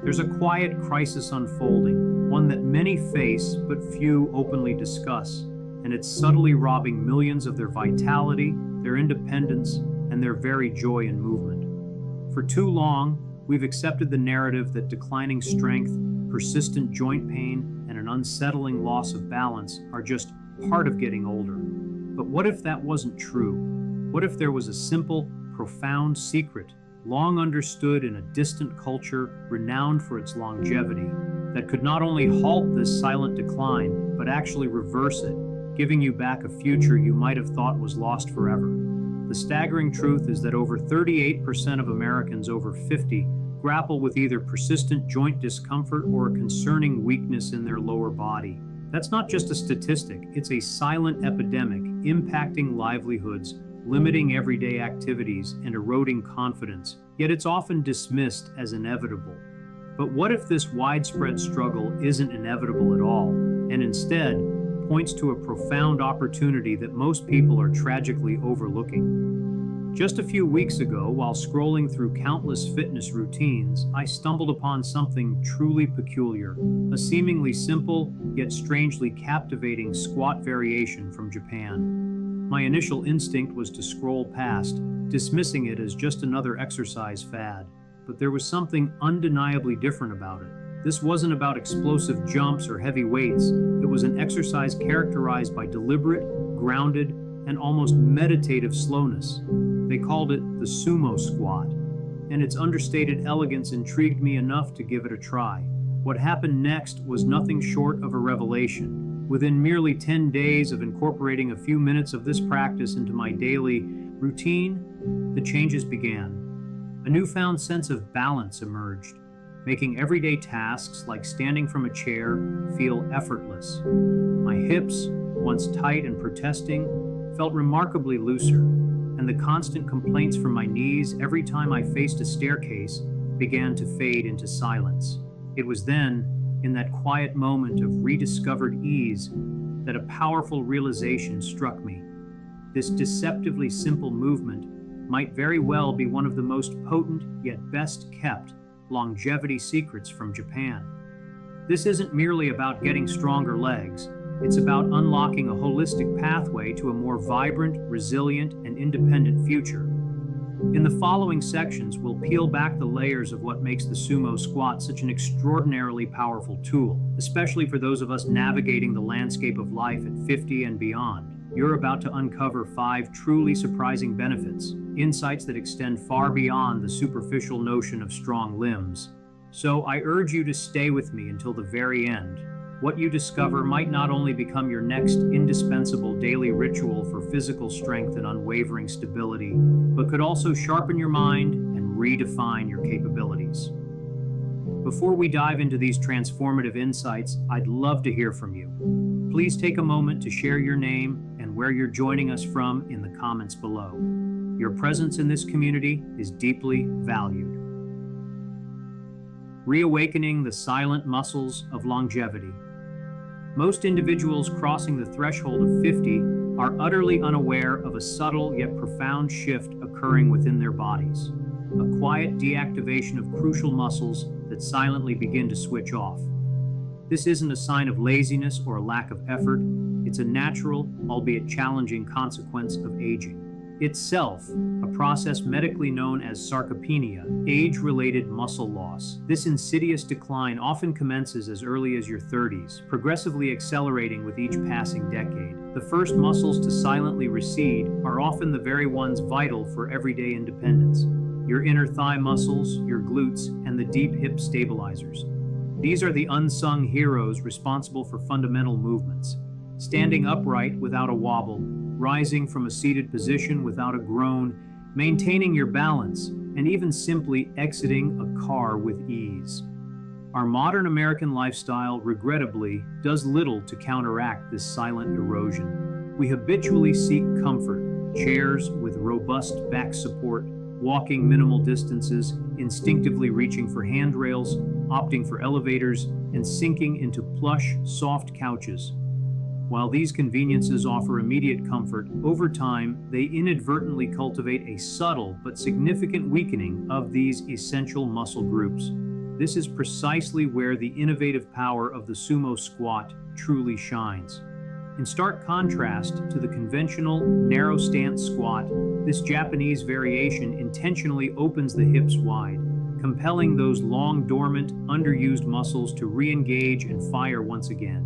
There's a quiet crisis unfolding, one that many face but few openly discuss, and it's subtly robbing millions of their vitality, their independence, and their very joy in movement. For too long, we've accepted the narrative that declining strength, persistent joint pain, and an unsettling loss of balance are just part of getting older. But what if that wasn't true? What if there was a simple, profound secret, long understood in a distant culture renowned for its longevity, that could not only halt this silent decline, but actually reverse it, giving you back a future you might have thought was lost forever? The staggering truth is that over 38% of Americans over 50 grapple with either persistent joint discomfort or a concerning weakness in their lower body. That's not just a statistic, it's a silent epidemic impacting livelihoods, limiting everyday activities, and eroding confidence, yet it's often dismissed as inevitable. But what if this widespread struggle isn't inevitable at all, and instead points to a profound opportunity that most people are tragically overlooking? Just a few weeks ago, while scrolling through countless fitness routines, I stumbled upon something truly peculiar, a seemingly simple, yet strangely captivating squat variation from Japan. My initial instinct was to scroll past, dismissing it as just another exercise fad. But there was something undeniably different about it. This wasn't about explosive jumps or heavy weights. It was an exercise characterized by deliberate, grounded, and almost meditative slowness. They called it the SUMO squat, and its understated elegance intrigued me enough to give it a try. What happened next was nothing short of a revelation. Within merely 10 days of incorporating a few minutes of this practice into my daily routine, the changes began. A newfound sense of balance emerged, making everyday tasks like standing from a chair feel effortless. My hips, once tight and protesting, felt remarkably looser, and the constant complaints from my knees every time I faced a staircase began to fade into silence. It was then, in that quiet moment of rediscovered ease, that a powerful realization struck me. This deceptively simple movement might very well be one of the most potent yet best kept longevity secrets from Japan. This isn't merely about getting stronger legs. It's about unlocking a holistic pathway to a more vibrant, resilient, and independent future. In the following sections, we'll peel back the layers of what makes the sumo squat such an extraordinarily powerful tool, especially for those of us navigating the landscape of life at 50 and beyond. You're about to uncover 5 truly surprising benefits, insights that extend far beyond the superficial notion of strong limbs. So I urge you to stay with me until the very end. What you discover might not only become your next indispensable daily ritual for physical strength and unwavering stability, but could also sharpen your mind and redefine your capabilities. Before we dive into these transformative insights, I'd love to hear from you. Please take a moment to share your name and where you're joining us from in the comments below. Your presence in this community is deeply valued. Reawakening the silent muscles of longevity. Most individuals crossing the threshold of 50 are utterly unaware of a subtle yet profound shift occurring within their bodies, a quiet deactivation of crucial muscles that silently begin to switch off. This isn't a sign of laziness or a lack of effort. It's a natural, albeit challenging, consequence of aging. Itself, a process medically known as sarcopenia, age-related muscle loss. This insidious decline often commences as early as your 30s, progressively accelerating with each passing decade. The first muscles to silently recede are often the very ones vital for everyday independence. Your inner thigh muscles, your glutes, and the deep hip stabilizers. These are the unsung heroes responsible for fundamental movements. Standing upright without a wobble, rising from a seated position without a groan, maintaining your balance, and even simply exiting a car with ease. Our modern American lifestyle, regrettably, does little to counteract this silent erosion. We habitually seek comfort, chairs with robust back support, walking minimal distances, instinctively reaching for handrails, opting for elevators, and sinking into plush, soft couches. While these conveniences offer immediate comfort, over time, they inadvertently cultivate a subtle but significant weakening of these essential muscle groups. This is precisely where the innovative power of the sumo squat truly shines. In stark contrast to the conventional narrow stance squat, this Japanese variation intentionally opens the hips wide, compelling those long dormant, underused muscles to re-engage and fire once again.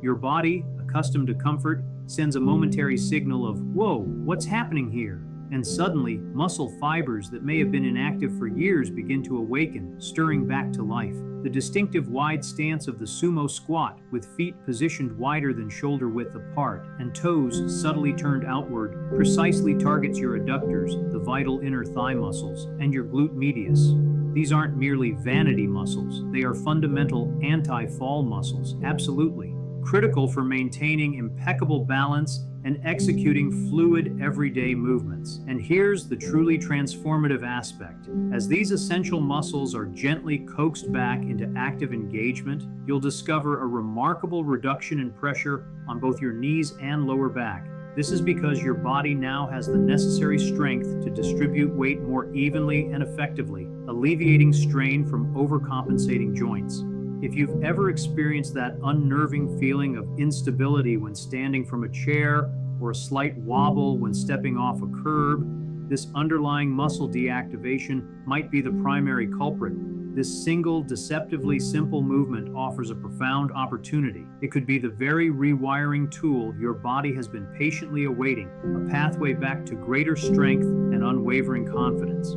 Your body, accustomed to comfort, sends a momentary signal of, "Whoa, what's happening here?" And suddenly, muscle fibers that may have been inactive for years begin to awaken, stirring back to life. The distinctive wide stance of the sumo squat, with feet positioned wider than shoulder width apart and toes subtly turned outward, precisely targets your adductors, the vital inner thigh muscles, and your glute medius. These aren't merely vanity muscles, they are fundamental anti-fall muscles, absolutely critical for maintaining impeccable balance and executing fluid everyday movements. And here's the truly transformative aspect. As these essential muscles are gently coaxed back into active engagement, you'll discover a remarkable reduction in pressure on both your knees and lower back. This is because your body now has the necessary strength to distribute weight more evenly and effectively, alleviating strain from overcompensating joints. If you've ever experienced that unnerving feeling of instability when standing from a chair or a slight wobble when stepping off a curb, this underlying muscle deactivation might be the primary culprit. This single, deceptively simple movement offers a profound opportunity. It could be the very rewiring tool your body has been patiently awaiting, a pathway back to greater strength and unwavering confidence.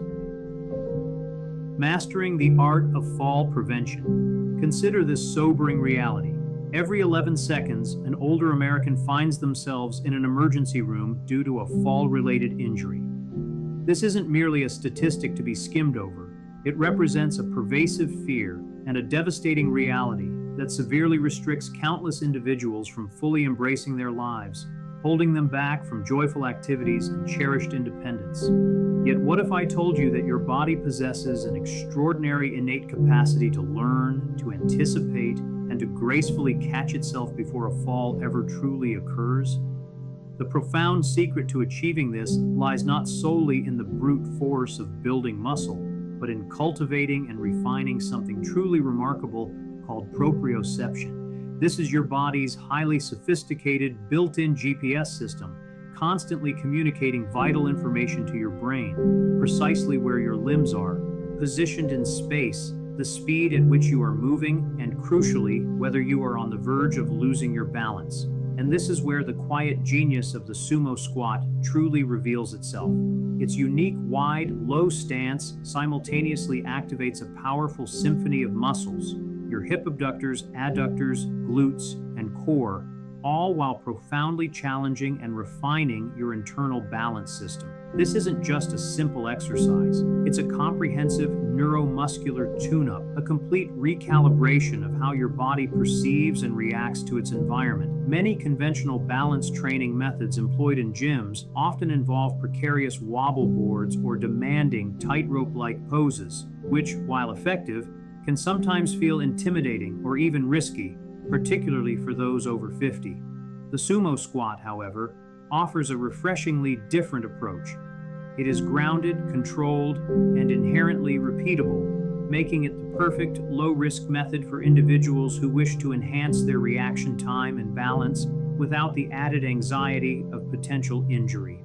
Mastering the art of fall prevention. Consider this sobering reality. Every 11 seconds, an older American finds themselves in an emergency room due to a fall-related injury. This isn't merely a statistic to be skimmed over. It represents a pervasive fear and a devastating reality that severely restricts countless individuals from fully embracing their lives, holding them back from joyful activities and cherished independence. Yet what if I told you that your body possesses an extraordinary innate capacity to learn, to anticipate, and to gracefully catch itself before a fall ever truly occurs? The profound secret to achieving this lies not solely in the brute force of building muscle, but in cultivating and refining something truly remarkable called proprioception. This is your body's highly sophisticated built-in GPS system, constantly communicating vital information to your brain, precisely where your limbs are, positioned in space, the speed at which you are moving, and crucially, whether you are on the verge of losing your balance. And this is where the quiet genius of the sumo squat truly reveals itself. Its unique, wide, low stance simultaneously activates a powerful symphony of muscles, your hip abductors, adductors, glutes, and core, all while profoundly challenging and refining your internal balance system. This isn't just a simple exercise. It's a comprehensive neuromuscular tune-up, a complete recalibration of how your body perceives and reacts to its environment. Many conventional balance training methods employed in gyms often involve precarious wobble boards or demanding tightrope-like poses, which, while effective, can sometimes feel intimidating or even risky, particularly for those over 50. The sumo squat, however, offers a refreshingly different approach. It is grounded, controlled, and inherently repeatable, making it the perfect low-risk method for individuals who wish to enhance their reaction time and balance without the added anxiety of potential injury.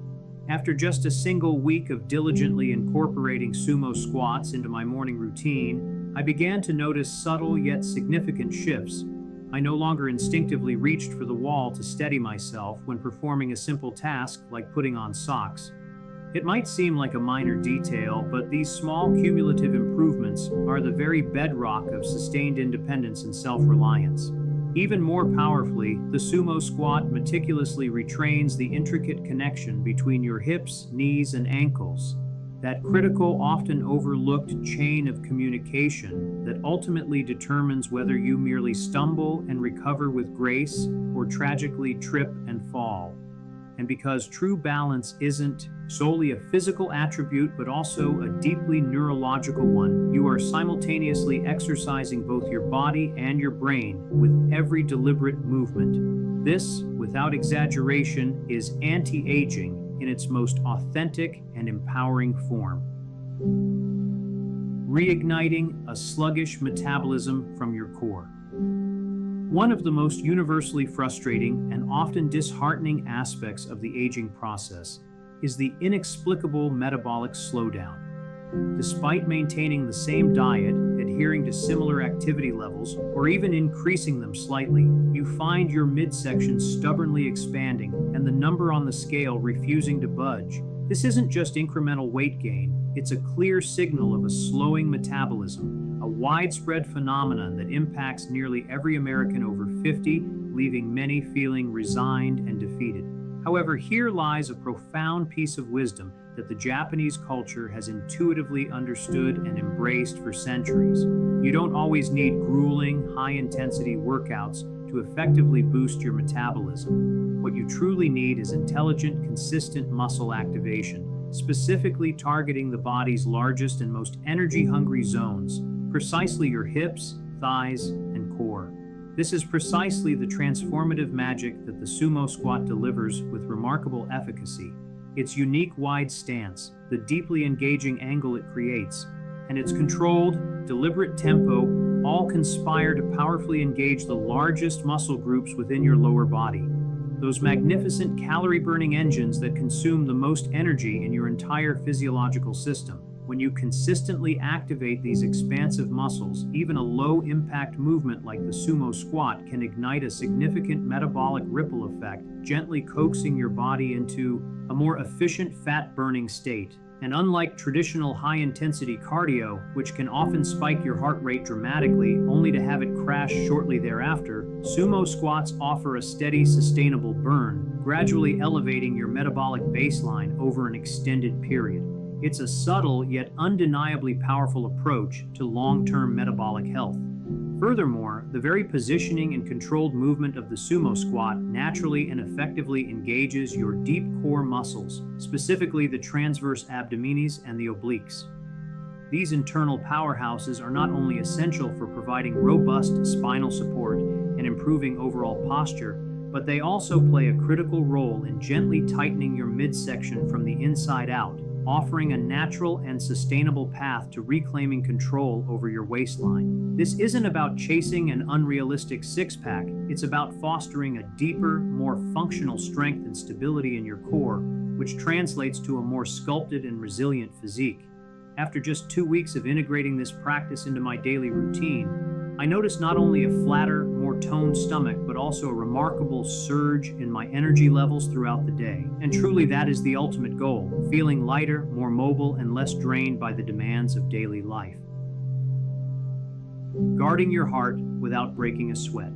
After just a single week of diligently incorporating sumo squats into my morning routine, I began to notice subtle yet significant shifts. I no longer instinctively reached for the wall to steady myself when performing a simple task like putting on socks. It might seem like a minor detail, but these small cumulative improvements are the very bedrock of sustained independence and self-reliance. Even more powerfully, the sumo squat meticulously retrains the intricate connection between your hips, knees, and ankles, that critical, often overlooked chain of communication that ultimately determines whether you merely stumble and recover with grace or tragically trip and fall. And because true balance isn't solely a physical attribute but also a deeply neurological one, you are simultaneously exercising both your body and your brain with every deliberate movement. This, without exaggeration, is anti-aging in its most authentic and empowering form. reigniting a sluggish metabolism from your core. One of the most universally frustrating and often disheartening aspects of the aging process is the inexplicable metabolic slowdown. Despite maintaining the same diet, adhering to similar activity levels, or even increasing them slightly, you find your midsection stubbornly expanding and the number on the scale refusing to budge. This isn't just incremental weight gain, it's a clear signal of a slowing metabolism, a widespread phenomenon that impacts nearly every American over 50, leaving many feeling resigned and defeated. However, here lies a profound piece of wisdom that the Japanese culture has intuitively understood and embraced for centuries. You don't always need grueling, high-intensity workouts to effectively boost your metabolism. What you truly need is intelligent, consistent muscle activation, specifically targeting the body's largest and most energy-hungry zones, precisely your hips, thighs, and core. This is precisely the transformative magic that the sumo squat delivers with remarkable efficacy. Its unique wide stance, the deeply engaging angle it creates, and its controlled, deliberate tempo all conspire to powerfully engage the largest muscle groups within your lower body. Those magnificent calorie-burning engines that consume the most energy in your entire physiological system. When you consistently activate these expansive muscles, even a low-impact movement like the sumo squat can ignite a significant metabolic ripple effect, gently coaxing your body into a more efficient fat-burning state. And unlike traditional high-intensity cardio, which can often spike your heart rate dramatically only to have it crash shortly thereafter, sumo squats offer a steady, sustainable burn, gradually elevating your metabolic baseline over an extended period. It's a subtle yet undeniably powerful approach to long-term metabolic health. Furthermore, the very positioning and controlled movement of the sumo squat naturally and effectively engages your deep core muscles, specifically the transverse abdominis and the obliques. These internal powerhouses are not only essential for providing robust spinal support and improving overall posture, but they also play a critical role in gently tightening your midsection from the inside out, offering a natural and sustainable path to reclaiming control over your waistline. This isn't about chasing an unrealistic six-pack, it's about fostering a deeper, more functional strength and stability in your core, which translates to a more sculpted and resilient physique. After just 2 weeks of integrating this practice into my daily routine, I noticed not only a flatter, more toned stomach, but also a remarkable surge in my energy levels throughout the day. And truly that is the ultimate goal, feeling lighter, more mobile, and less drained by the demands of daily life. Guarding your heart without breaking a sweat.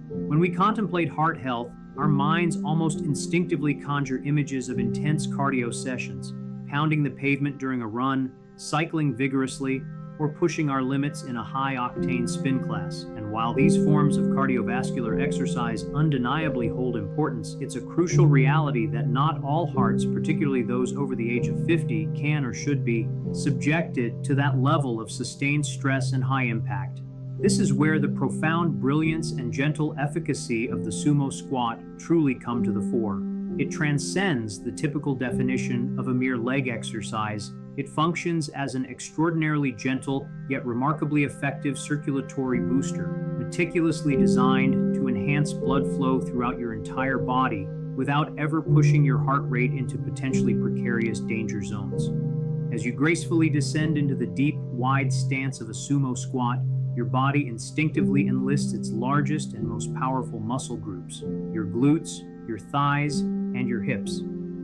When we contemplate heart health, our minds almost instinctively conjure images of intense cardio sessions, pounding the pavement during a run, cycling vigorously, or pushing our limits in a high-octane spin class. And while these forms of cardiovascular exercise undeniably hold importance, it's a crucial reality that not all hearts, particularly those over the age of 50, can or should be subjected to that level of sustained stress and high impact. This is where the profound brilliance and gentle efficacy of the sumo squat truly come to the fore. It transcends the typical definition of a mere leg exercise. It functions as an extraordinarily gentle yet remarkably effective circulatory booster, meticulously designed to enhance blood flow throughout your entire body without ever pushing your heart rate into potentially precarious danger zones. As you gracefully descend into the deep, wide stance of a sumo squat, your body instinctively enlists its largest and most powerful muscle groups, your glutes, your thighs, and your hips.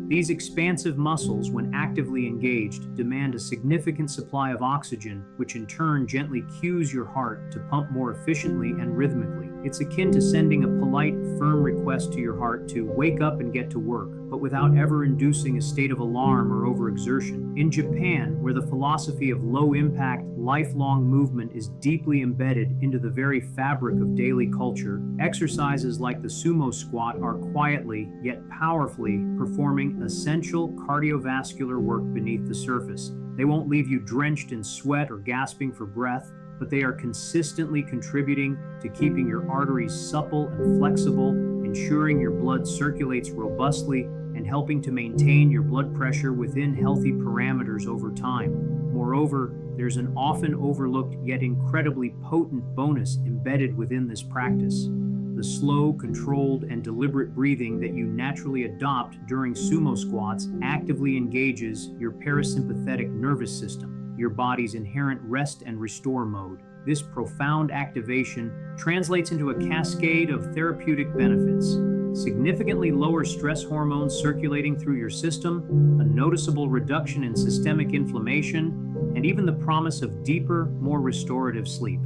These expansive muscles, when actively engaged, demand a significant supply of oxygen, which in turn gently cues your heart to pump more efficiently and rhythmically. It's akin to sending a polite, firm request to your heart to wake up and get to work, but without ever inducing a state of alarm or overexertion. In Japan, where the philosophy of low-impact, lifelong movement is deeply embedded into the very fabric of daily culture, exercises like the sumo squat are quietly, yet powerfully, performing essential cardiovascular work beneath the surface. They won't leave you drenched in sweat or gasping for breath, but they are consistently contributing to keeping your arteries supple and flexible, ensuring your blood circulates robustly, and helping to maintain your blood pressure within healthy parameters over time. Moreover, there's an often overlooked yet incredibly potent bonus embedded within this practice: the slow, controlled, and deliberate breathing that you naturally adopt during sumo squats actively engages your parasympathetic nervous system, your body's inherent rest and restore mode. This profound activation translates into a cascade of therapeutic benefits: significantly lower stress hormones circulating through your system, a noticeable reduction in systemic inflammation, and even the promise of deeper, more restorative sleep.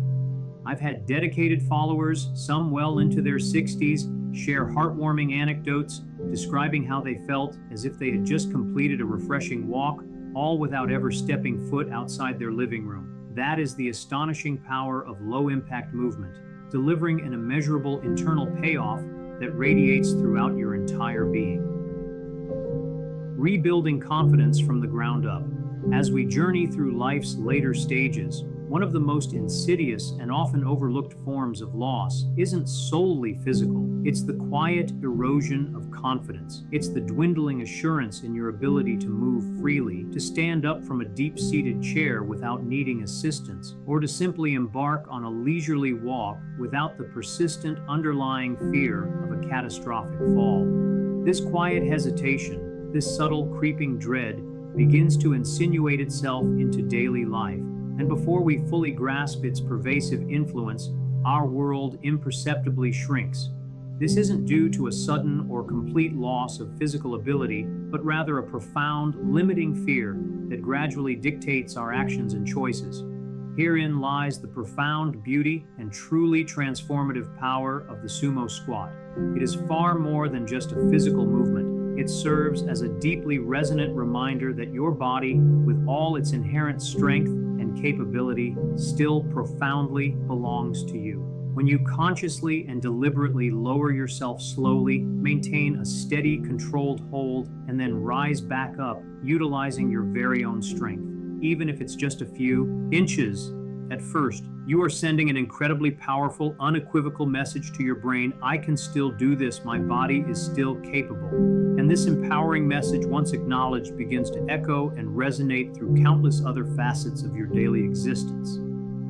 I've had dedicated followers, some well into their 60s, share heartwarming anecdotes describing how they felt as if they had just completed a refreshing walk, all without ever stepping foot outside their living room. That is the astonishing power of low-impact movement, delivering an immeasurable internal payoff that radiates throughout your entire being. Rebuilding confidence from the ground up. As we journey through life's later stages, one of the most insidious and often overlooked forms of loss isn't solely physical. It's the quiet erosion of confidence. It's the dwindling assurance in your ability to move freely, to stand up from a deep-seated chair without needing assistance, or to simply embark on a leisurely walk without the persistent underlying fear of a catastrophic fall. This quiet hesitation, this subtle creeping dread, begins to insinuate itself into daily life, and before we fully grasp its pervasive influence, our world imperceptibly shrinks. This isn't due to a sudden or complete loss of physical ability, but rather a profound, limiting fear that gradually dictates our actions and choices. Herein lies the profound beauty and truly transformative power of the sumo squat. It is far more than just a physical movement. It serves as a deeply resonant reminder that your body, with all its inherent strength and capability, still profoundly belongs to you. When you consciously and deliberately lower yourself slowly, maintain a steady, controlled hold, and then rise back up, utilizing your very own strength, even if it's just a few inches at first, you are sending an incredibly powerful, unequivocal message to your brain: I can still do this, my body is still capable. And this empowering message, once acknowledged, begins to echo and resonate through countless other facets of your daily existence.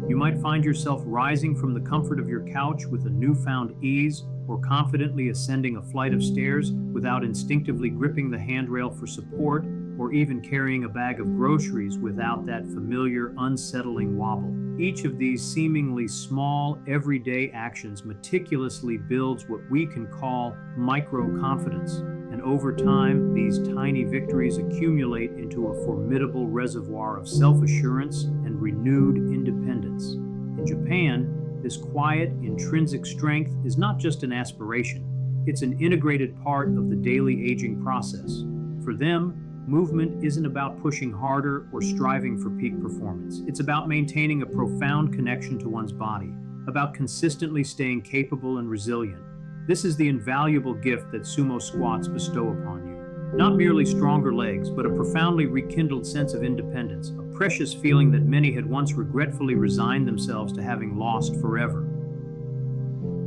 You might find yourself rising from the comfort of your couch with a newfound ease, or confidently ascending a flight of stairs without instinctively gripping the handrail for support, or even carrying a bag of groceries without that familiar, unsettling wobble. Each of these seemingly small, everyday actions meticulously builds what we can call micro-confidence. And over time, these tiny victories accumulate into a formidable reservoir of self-assurance and renewed independence. In Japan, this quiet, intrinsic strength is not just an aspiration. It's an integrated part of the daily aging process. For them, movement isn't about pushing harder or striving for peak performance. It's about maintaining a profound connection to one's body, about consistently staying capable and resilient. This is the invaluable gift that sumo squats bestow upon you. Not merely stronger legs, but a profoundly rekindled sense of independence, a precious feeling that many had once regretfully resigned themselves to having lost forever.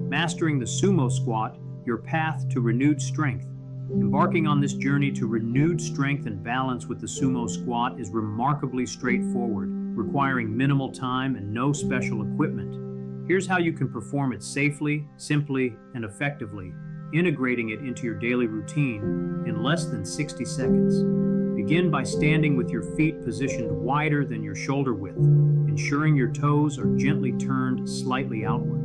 Mastering the sumo squat, your path to renewed strength. Embarking on this journey to renewed strength and balance with the sumo squat is remarkably straightforward, requiring minimal time and no special equipment. Here's how you can perform it safely, simply, and effectively, integrating it into your daily routine in less than 60 seconds. Begin by standing with your feet positioned wider than your shoulder width, ensuring your toes are gently turned slightly outward.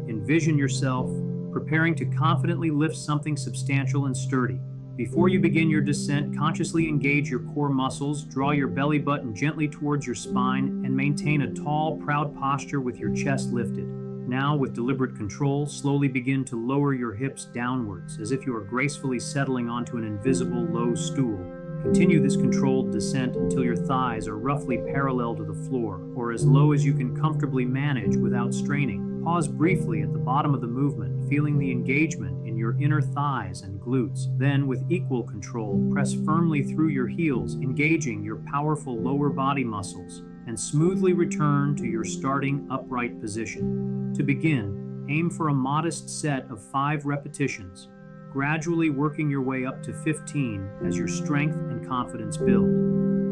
Envision yourself preparing to confidently lift something substantial and sturdy. Before you begin your descent, consciously engage your core muscles, draw your belly button gently towards your spine, and maintain a tall, proud posture with your chest lifted. Now, with deliberate control, slowly begin to lower your hips downwards, as if you are gracefully settling onto an invisible low stool. Continue this controlled descent until your thighs are roughly parallel to the floor, or as low as you can comfortably manage without straining. Pause briefly at the bottom of the movement, feeling the engagement in your inner thighs and glutes. Then, with equal control, press firmly through your heels, engaging your powerful lower body muscles, and smoothly return to your starting upright position. To begin, aim for a modest set of 5 repetitions, gradually working your way up to 15 as your strength and confidence build.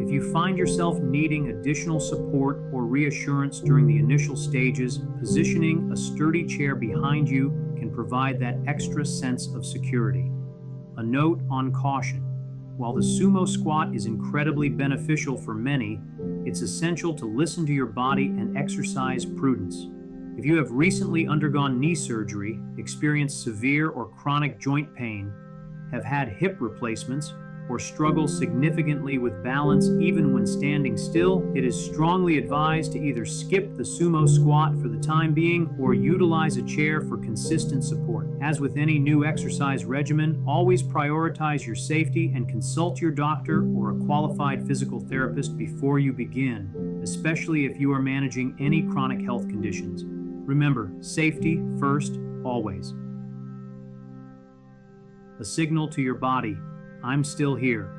If you find yourself needing additional support or reassurance during the initial stages, positioning a sturdy chair behind you can provide that extra sense of security. A note on caution. While the sumo squat is incredibly beneficial for many, it's essential to listen to your body and exercise prudence. If you have recently undergone knee surgery, experienced severe or chronic joint pain, have had hip replacements, or struggle significantly with balance even when standing still, it is strongly advised to either skip the sumo squat for the time being or utilize a chair for consistent support. As with any new exercise regimen, always prioritize your safety and consult your doctor or a qualified physical therapist before you begin, especially if you are managing any chronic health conditions. Remember, safety first, always. A signal to your body, I'm still here.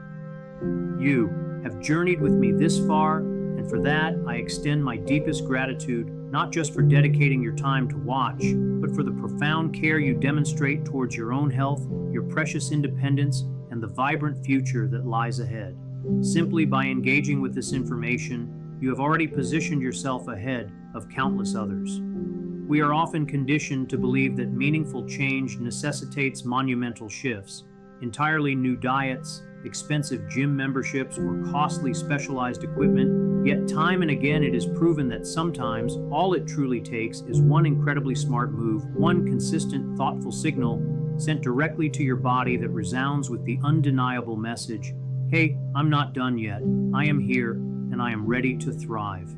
You have journeyed with me this far, and for that, I extend my deepest gratitude, not just for dedicating your time to watch, but for the profound care you demonstrate towards your own health, your precious independence, and the vibrant future that lies ahead. Simply by engaging with this information, you have already positioned yourself ahead of countless others. We are often conditioned to believe that meaningful change necessitates monumental shifts. Entirely new diets, expensive gym memberships, or costly specialized equipment, yet time and again it is proven that sometimes all it truly takes is one incredibly smart move, one consistent, thoughtful signal sent directly to your body that resounds with the undeniable message, "Hey, I'm not done yet. I am here, and I am ready to thrive."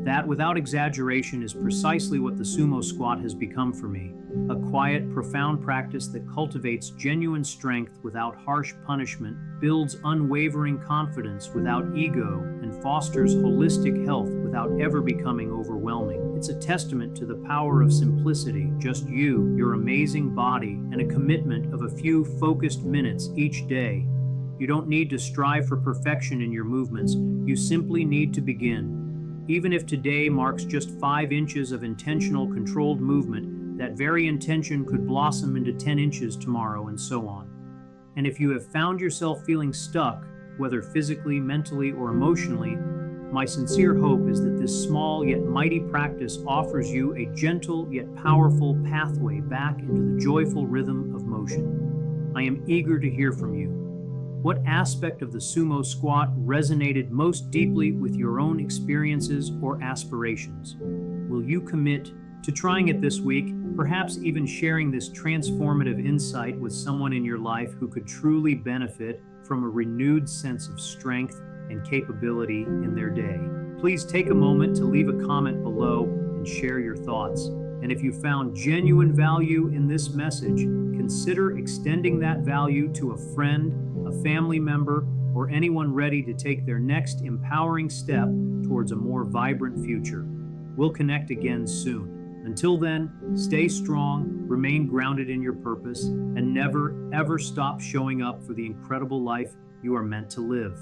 That, without exaggeration, is precisely what the sumo squat has become for me. A quiet, profound practice that cultivates genuine strength without harsh punishment, builds unwavering confidence without ego, and fosters holistic health without ever becoming overwhelming. It's a testament to the power of simplicity, just you, your amazing body, and a commitment of a few focused minutes each day. You don't need to strive for perfection in your movements, you simply need to begin. Even if today marks just 5 inches of intentional, controlled movement, that very intention could blossom into 10 inches tomorrow, and so on. And if you have found yourself feeling stuck, whether physically, mentally, or emotionally, my sincere hope is that this small yet mighty practice offers you a gentle yet powerful pathway back into the joyful rhythm of motion. I am eager to hear from you. What aspect of the sumo squat resonated most deeply with your own experiences or aspirations? Will you commit to trying it this week, perhaps even sharing this transformative insight with someone in your life who could truly benefit from a renewed sense of strength and capability in their day? Please take a moment to leave a comment below and share your thoughts. And if you found genuine value in this message, consider extending that value to a friend, a family member, or anyone ready to take their next empowering step towards a more vibrant future. We'll connect again soon. Until then, stay strong, remain grounded in your purpose, and never, ever stop showing up for the incredible life you are meant to live.